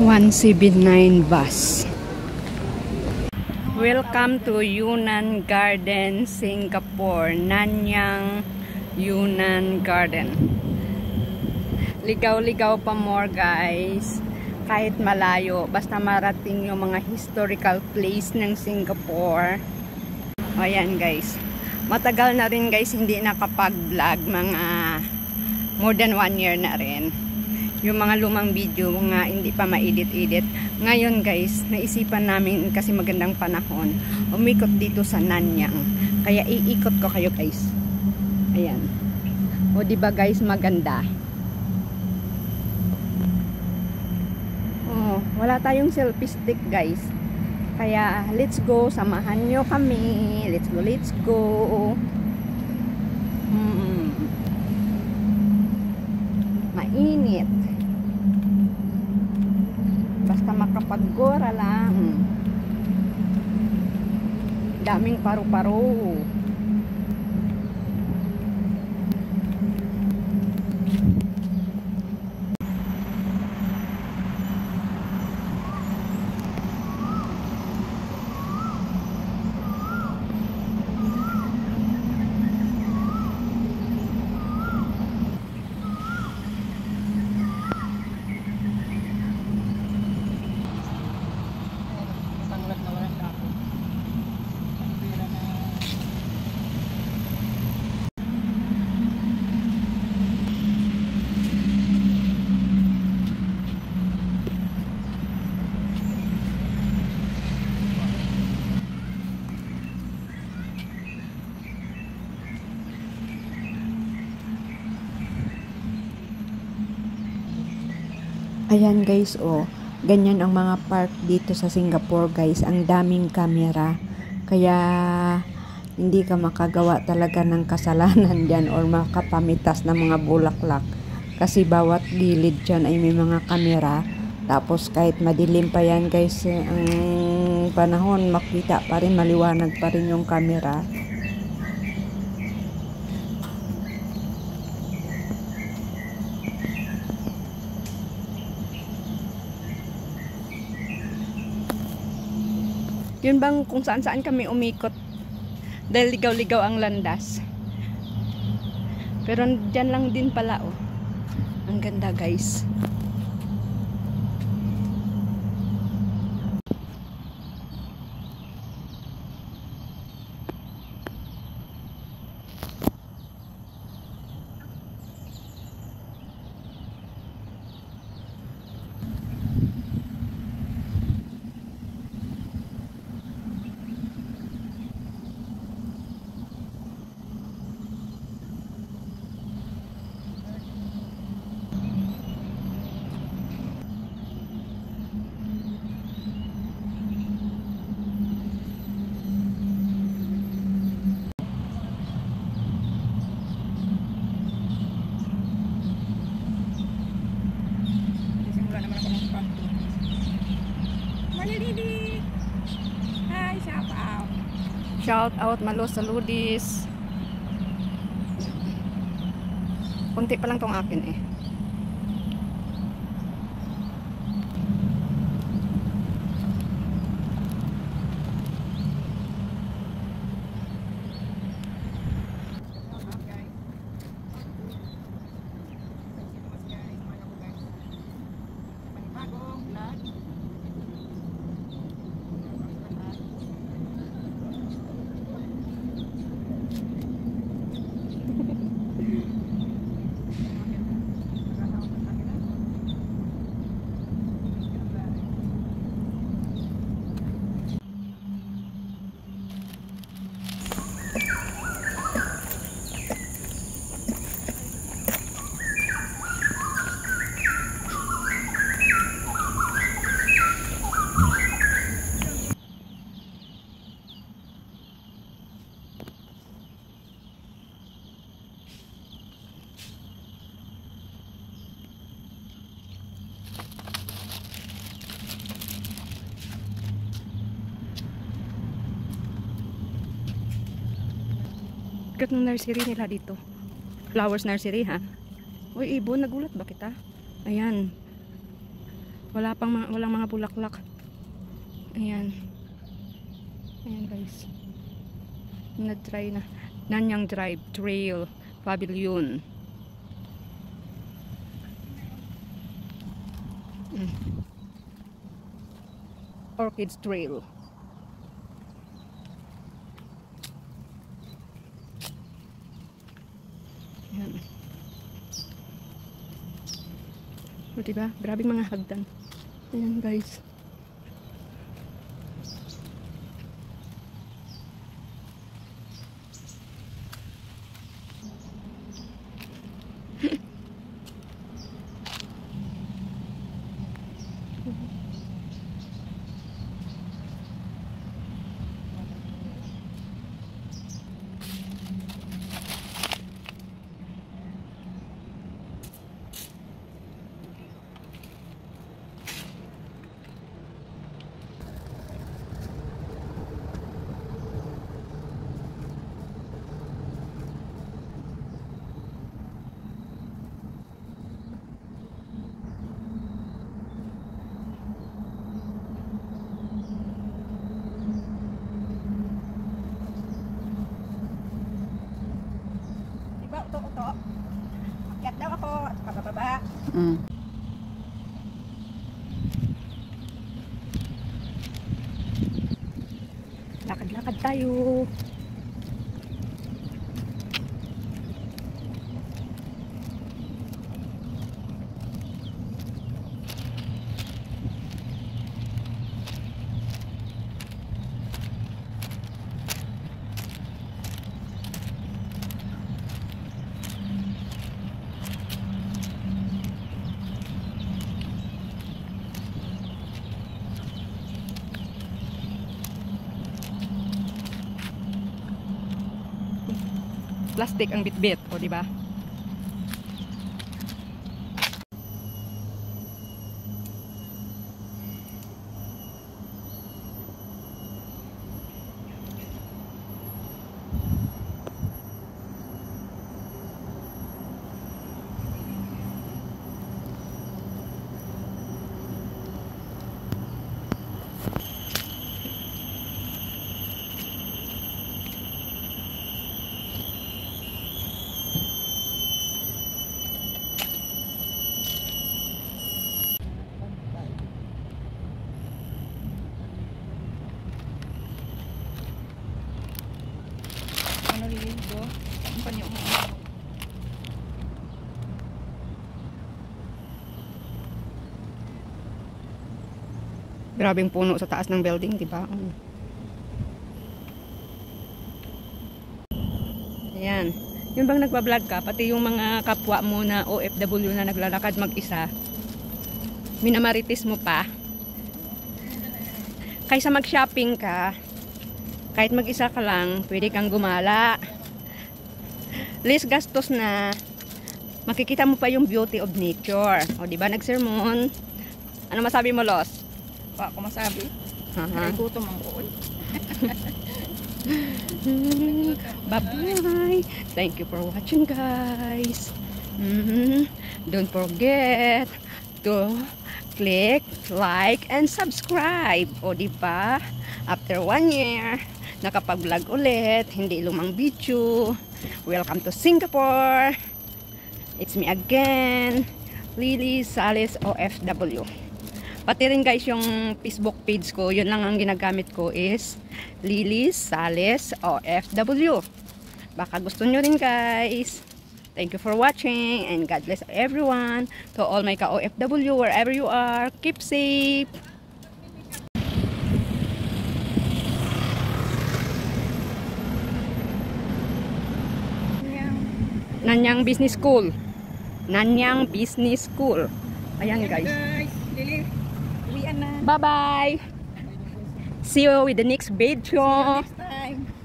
179 bus. Welcome to Yunnan Garden, Singapore. Nanyang Yunnan Garden. Ligaw-ligaw pa more guys. Kahit malayo, basta marating yung mga historical place ng Singapore. Ayan guys. Matagal na rin guys hindi nakapag-vlog. Mga more than 1 year na rin. Yung mga lumang video, mga hindi pa ma-edit-edit. Ngayon guys, naisipan namin kasi magandang panahon, umikot dito sa Nanyang. Kaya iikot ko kayo guys. Ayan. O diba guys, maganda. Oh, wala tayong selfie stick guys. Kaya let's go, samahan nyo kami. Let's go, let's go. Mainit. Basta makapag-gora lang. Daming paru-paro. Ayan guys, oh, ganyan ang mga park dito sa Singapore guys, ang daming kamera, kaya hindi ka makagawa talaga ng kasalanan dyan or makapamitas ng mga bulaklak, kasi bawat gilid dyan ay may mga kamera. Tapos kahit madilim pa yan guys, ang panahon, makita pa rin, maliwanag pa rin yung kamera. Yun bang kung saan-saan kami umikot dahil ligaw-ligaw ang landas. Pero dyan lang din pala, oh. Ang ganda guys. Hi, shout out. Shout out Malo Saludis. Kunti pa lang tong akin eh. Sikat ng nursery nila dito. Flowers nursery ha. Uy, ibon, nagulat ba kita? Ayan. Walang mga bulaklak. Ayan. Ayan guys. Na-try na. Nanyang Drive Trail Pavilion. Orchids Trail. Ayan. O diba? Grabe mga hagdan. Ayan guys. Uto. Akyat daw ako at pababa. Lakad-lakad tayo. Plastic ang bitbit, o di ba? Grabing puno sa taas ng building, di ba? Ayan. Yung bang nagbablog ka, pati yung mga kapwa mo na OFW na naglalakad mag-isa, minamarites mo pa. Kaysa mag-shopping ka, kahit mag-isa ka lang, pwede kang gumala. Less gastos na. Makikita mo pa yung beauty of nature. O, di ba? Nag-sermon. Ano masabi mo, Los? Pa ako masabi. Ay, gutom ang buo. Bye-bye. Thank you for watching, guys. Don't forget to click, like, and subscribe. O, di ba? After 1 year, nakapag-vlog ulit. Hindi lumang video. Welcome to Singapore. It's me again, Lily Sales OFW. Pati rin guys yung Facebook page ko, yun lang ang ginagamit ko is Lily Sales OFW. Baka gusto nyo rin guys. Thank you for watching and God bless everyone. To all my ka-OFW wherever you are, keep safe. Nanyang Business School. Nanyang Business School. Ayan guys. Lili, uwian na. Bye-bye. See you with the next video. Next time.